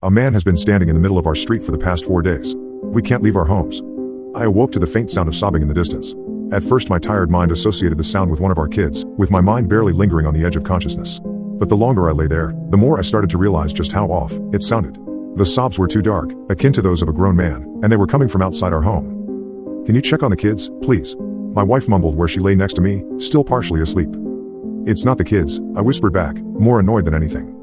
A man has been standing in the middle of our street for the past 4 days. We can't leave our homes. I awoke to the faint sound of sobbing in the distance. At first my tired mind associated the sound with one of our kids, with my mind barely lingering on the edge of consciousness. But the longer I lay there, the more I started to realize just how off it sounded. The sobs were too dark, akin to those of a grown man, and they were coming from outside our home. "Can you check on the kids, please?" My wife mumbled where she lay next to me, still partially asleep. "It's not the kids," I whispered back, more annoyed than anything.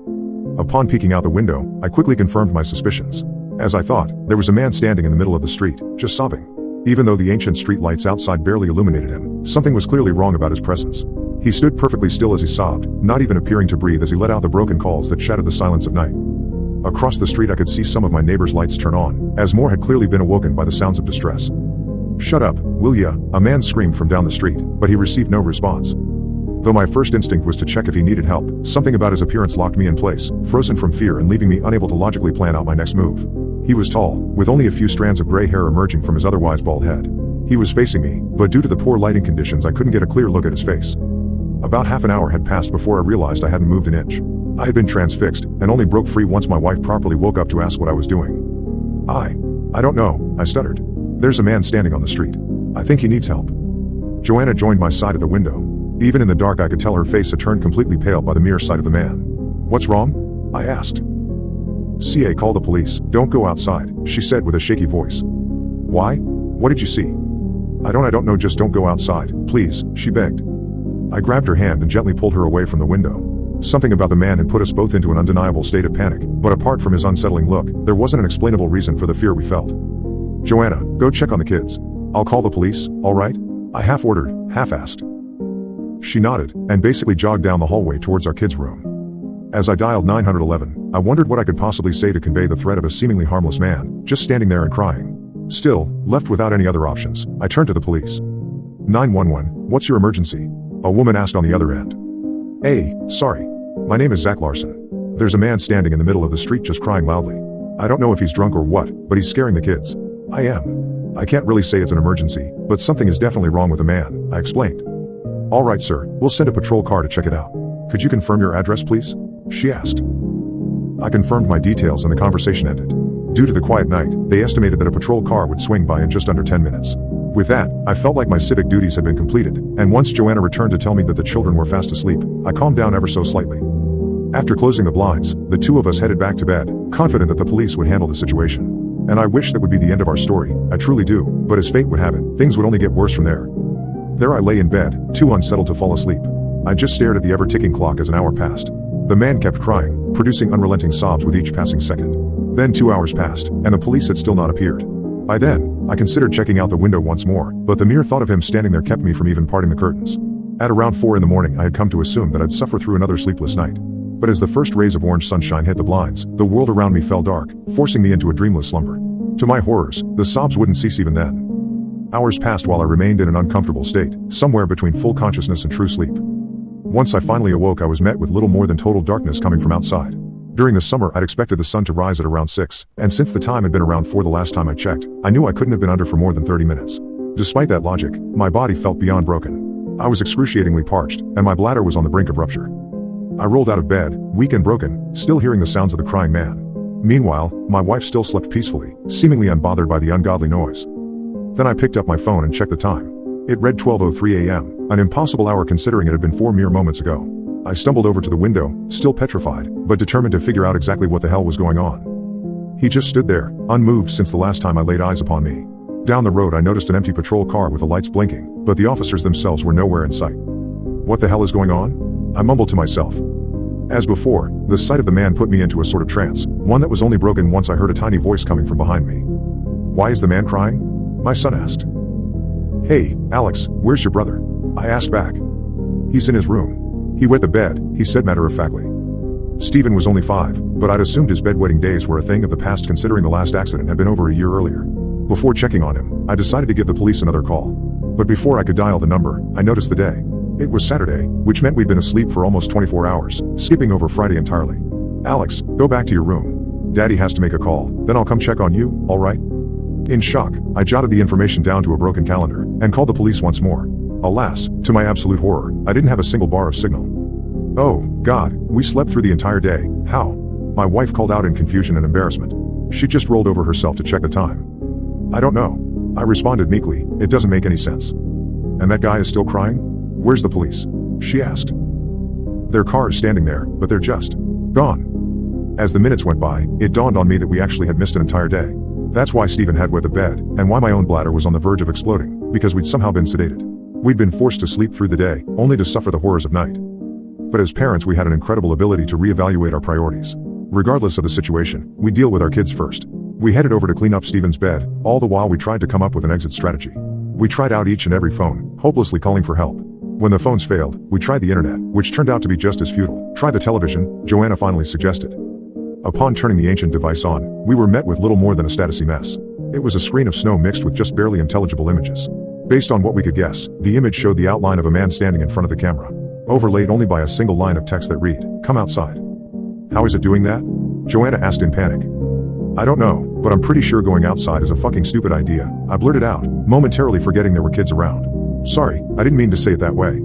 Upon peeking out the window, I quickly confirmed my suspicions. As I thought, there was a man standing in the middle of the street, just sobbing. Even though the ancient street lights outside barely illuminated him, something was clearly wrong about his presence. He stood perfectly still as he sobbed, not even appearing to breathe as he let out the broken calls that shattered the silence of night. Across the street I could see some of my neighbors' lights turn on, as more had clearly been awoken by the sounds of distress. "Shut up, will ya?" a man screamed from down the street, but he received no response. Though my first instinct was to check if he needed help, something about his appearance locked me in place, frozen from fear and leaving me unable to logically plan out my next move. He was tall, with only a few strands of gray hair emerging from his otherwise bald head. He was facing me, but due to the poor lighting conditions I couldn't get a clear look at his face. About half an hour had passed before I realized I hadn't moved an inch. I had been transfixed, and only broke free once my wife properly woke up to ask what I was doing. I don't know," I stuttered. "There's a man standing on the street. I think he needs help." Joanna joined my side at the window. Even in the dark I could tell her face had turned completely pale by the mere sight of the man. "What's wrong?" I asked. "CA, call the police. Don't go outside," she said with a shaky voice. "Why? What did you see?" I don't know, just don't go outside, please," she begged. I grabbed her hand and gently pulled her away from the window. Something about the man had put us both into an undeniable state of panic, but apart from his unsettling look, there wasn't an explainable reason for the fear we felt. "Joanna, go check on the kids. I'll call the police, all right?" I half-ordered, half-asked. She nodded, and basically jogged down the hallway towards our kids' room. As I dialed 911, I wondered what I could possibly say to convey the threat of a seemingly harmless man, just standing there and crying. Still, left without any other options, I turned to the police. 911, what's your emergency?" a woman asked on the other end. "Hey, sorry. My name is Zach Larson. There's a man standing in the middle of the street just crying loudly. I don't know if he's drunk or what, but he's scaring the kids." "I am. I can't really say it's an emergency, but something is definitely wrong with the man," I explained. "All right, sir, we'll send a patrol car to check it out. Could you confirm your address, please?" she asked. I confirmed my details and the conversation ended. Due to the quiet night, they estimated that a patrol car would swing by in just under 10 minutes. With that, I felt like my civic duties had been completed, and once Joanna returned to tell me that the children were fast asleep, I calmed down ever so slightly. After closing the blinds, the two of us headed back to bed, confident that the police would handle the situation. And I wish that would be the end of our story, I truly do, but as fate would have it, things would only get worse from there. There I lay in bed, too unsettled to fall asleep. I just stared at the ever-ticking clock as an hour passed. The man kept crying, producing unrelenting sobs with each passing second. Then 2 hours passed, and the police had still not appeared. By then, I considered checking out the window once more, but the mere thought of him standing there kept me from even parting the curtains. At around 4 in the morning I had come to assume that I'd suffer through another sleepless night. But as the first rays of orange sunshine hit the blinds, the world around me fell dark, forcing me into a dreamless slumber. To my horrors, the sobs wouldn't cease even then. Hours passed while I remained in an uncomfortable state, somewhere between full consciousness and true sleep. Once I finally awoke I was met with little more than total darkness coming from outside. During the summer I'd expected the sun to rise at around 6, and since the time had been around 4 the last time I checked, I knew I couldn't have been under for more than 30 minutes. Despite that logic, my body felt beyond broken. I was excruciatingly parched, and my bladder was on the brink of rupture. I rolled out of bed, weak and broken, still hearing the sounds of the crying man. Meanwhile, my wife still slept peacefully, seemingly unbothered by the ungodly noise. Then I picked up my phone and checked the time. It read 12:03 a.m., an impossible hour considering it had been 4 mere moments ago. I stumbled over to the window, still petrified, but determined to figure out exactly what the hell was going on. He just stood there, unmoved since the last time I laid eyes upon me. Down the road I noticed an empty patrol car with the lights blinking, but the officers themselves were nowhere in sight. What the hell is going on? I mumbled to myself. As before, the sight of the man put me into a sort of trance, one that was only broken once I heard a tiny voice coming from behind me. "Why is the man crying?" my son asked. "Hey, Alex, where's your brother?" I asked back. "He's in his room. He wet the bed," he said matter-of-factly. Stephen was only 5, but I'd assumed his bedwetting days were a thing of the past considering the last accident had been over a year earlier. Before checking on him, I decided to give the police another call. But before I could dial the number, I noticed the day. It was Saturday, which meant we'd been asleep for almost 24 hours, skipping over Friday entirely. "Alex, go back to your room. Daddy has to make a call, then I'll come check on you, all right?" In shock, I jotted the information down to a broken calendar, and called the police once more. Alas, to my absolute horror, I didn't have a single bar of signal. "Oh, God, we slept through the entire day, how?" My wife called out in confusion and embarrassment. She just rolled over herself to check the time. I don't know. I responded meekly, it doesn't make any sense. And that guy is still crying? Where's the police? She asked. Their car is standing there, but they're just gone. As the minutes went by, it dawned on me that we actually had missed an entire day. That's why Stephen had wet the bed, and why my own bladder was on the verge of exploding, because we'd somehow been sedated. We'd been forced to sleep through the day, only to suffer the horrors of night. But as parents, we had an incredible ability to reevaluate our priorities. Regardless of the situation, we deal with our kids first. We headed over to clean up Stephen's bed, all the while we tried to come up with an exit strategy. We tried out each and every phone, hopelessly calling for help. When the phones failed, we tried the internet, which turned out to be just as futile. Try the television, Joanna finally suggested. Upon turning the ancient device on, we were met with little more than a statusy mess. It was a screen of snow mixed with just barely intelligible images. Based on what we could guess, the image showed the outline of a man standing in front of the camera, overlaid only by a single line of text that read, "Come outside." How is it doing that? Joanna asked in panic. I don't know, but I'm pretty sure going outside is a fucking stupid idea, I blurted out, momentarily forgetting there were kids around. Sorry, I didn't mean to say it that way.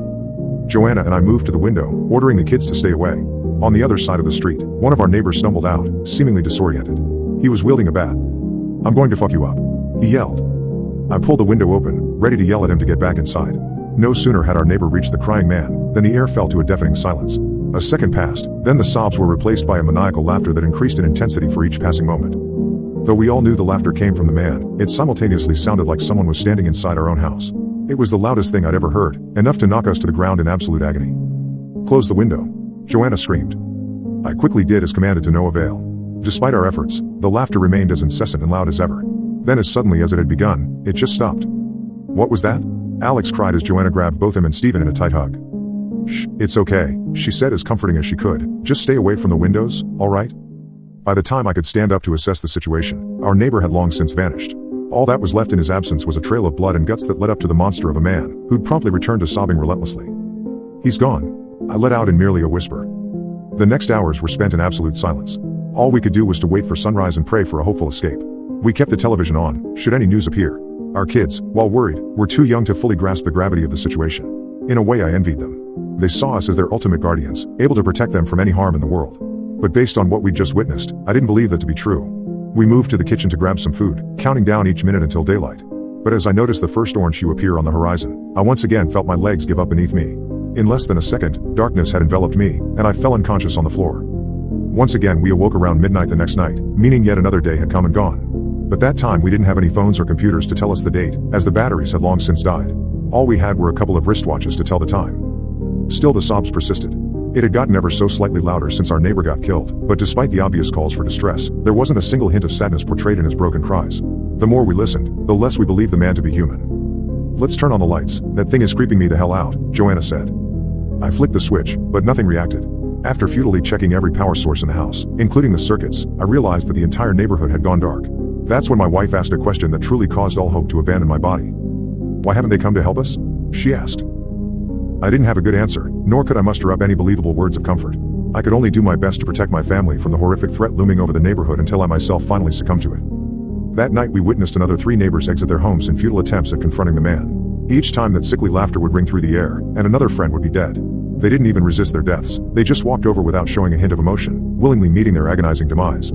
Joanna and I moved to the window, ordering the kids to stay away. On the other side of the street, one of our neighbors stumbled out, seemingly disoriented. He was wielding a bat. I'm going to fuck you up, he yelled. I pulled the window open, ready to yell at him to get back inside. No sooner had our neighbor reached the crying man, than the air fell to a deafening silence. A second passed, then the sobs were replaced by a maniacal laughter that increased in intensity for each passing moment. Though we all knew the laughter came from the man, it simultaneously sounded like someone was standing inside our own house. It was the loudest thing I'd ever heard, enough to knock us to the ground in absolute agony. Close the window, Joanna screamed. I quickly did as commanded to no avail. Despite our efforts, the laughter remained as incessant and loud as ever. Then as suddenly as it had begun, it just stopped. What was that? Alex cried as Joanna grabbed both him and Stephen in a tight hug. Shh, it's okay, she said as comforting as she could. Just stay away from the windows, alright? By the time I could stand up to assess the situation, our neighbor had long since vanished. All that was left in his absence was a trail of blood and guts that led up to the monster of a man, who'd promptly returned to sobbing relentlessly. He's gone, I let out in merely a whisper. The next hours were spent in absolute silence. All we could do was to wait for sunrise and pray for a hopeful escape. We kept the television on, should any news appear. Our kids, while worried, were too young to fully grasp the gravity of the situation. In a way, I envied them. They saw us as their ultimate guardians, able to protect them from any harm in the world. But based on what we'd just witnessed, I didn't believe that to be true. We moved to the kitchen to grab some food, counting down each minute until daylight. But as I noticed the first orange hue appear on the horizon, I once again felt my legs give up beneath me. In less than a second, darkness had enveloped me, and I fell unconscious on the floor. Once again we awoke around midnight the next night, meaning yet another day had come and gone. But that time we didn't have any phones or computers to tell us the date, as the batteries had long since died. All we had were a couple of wristwatches to tell the time. Still the sobs persisted. It had gotten ever so slightly louder since our neighbor got killed, but despite the obvious calls for distress, there wasn't a single hint of sadness portrayed in his broken cries. The more we listened, the less we believed the man to be human. Let's turn on the lights, that thing is creeping me the hell out, Joanna said. I flicked the switch, but nothing reacted. After futilely checking every power source in the house, including the circuits, I realized that the entire neighborhood had gone dark. That's when my wife asked a question that truly caused all hope to abandon my body. Why haven't they come to help us? She asked. I didn't have a good answer, nor could I muster up any believable words of comfort. I could only do my best to protect my family from the horrific threat looming over the neighborhood until I myself finally succumbed to it. That night we witnessed another 3 neighbors exit their homes in futile attempts at confronting the man. Each time that sickly laughter would ring through the air, and another friend would be dead. They didn't even resist their deaths, they just walked over without showing a hint of emotion, willingly meeting their agonizing demise.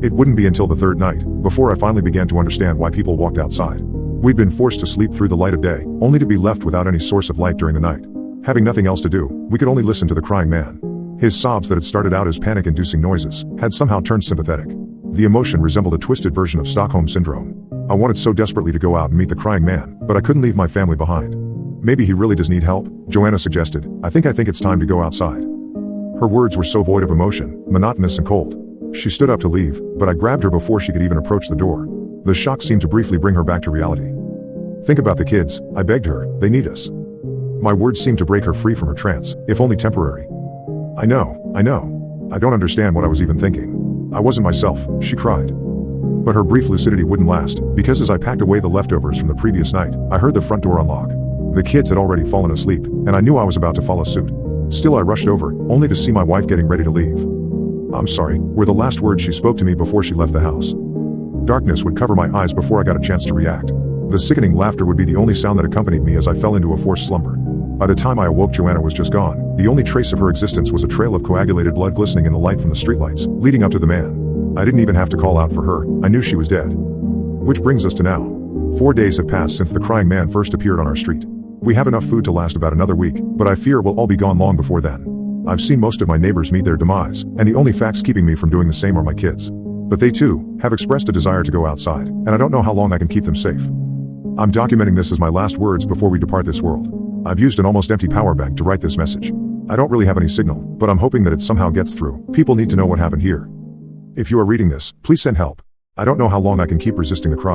It wouldn't be until the third night, before I finally began to understand why people walked outside. We'd been forced to sleep through the light of day, only to be left without any source of light during the night. Having nothing else to do, we could only listen to the crying man. His sobs that had started out as panic-inducing noises, had somehow turned sympathetic. The emotion resembled a twisted version of Stockholm Syndrome. I wanted so desperately to go out and meet the crying man, but I couldn't leave my family behind. Maybe he really does need help, Joanna suggested. I think it's time to go outside. Her words were so void of emotion, monotonous and cold. She stood up to leave, but I grabbed her before she could even approach the door. The shock seemed to briefly bring her back to reality. Think about the kids, I begged her, they need us. My words seemed to break her free from her trance, if only temporary. I know. I don't understand what I was even thinking. I wasn't myself, she cried. But her brief lucidity wouldn't last, because as I packed away the leftovers from the previous night, I heard the front door unlock. The kids had already fallen asleep, and I knew I was about to follow suit. Still I rushed over, only to see my wife getting ready to leave. I'm sorry, were the last words she spoke to me before she left the house. Darkness would cover my eyes before I got a chance to react. The sickening laughter would be the only sound that accompanied me as I fell into a forced slumber. By the time I awoke, Joanna was just gone. The only trace of her existence was a trail of coagulated blood glistening in the light from the streetlights, leading up to the man. I didn't even have to call out for her. I knew she was dead. Which brings us to now. 4 days have passed since the crying man first appeared on our street. We have enough food to last about another week, but I fear it will all be gone long before then. I've seen most of my neighbors meet their demise, and the only facts keeping me from doing the same are my kids. But they too have expressed a desire to go outside, and I don't know how long I can keep them safe. I'm documenting this as my last words before we depart this world. I've used an almost empty power bank to write this message. I don't really have any signal, but I'm hoping that it somehow gets through. People need to know what happened here. If you are reading this, please send help. I don't know how long I can keep resisting the cry.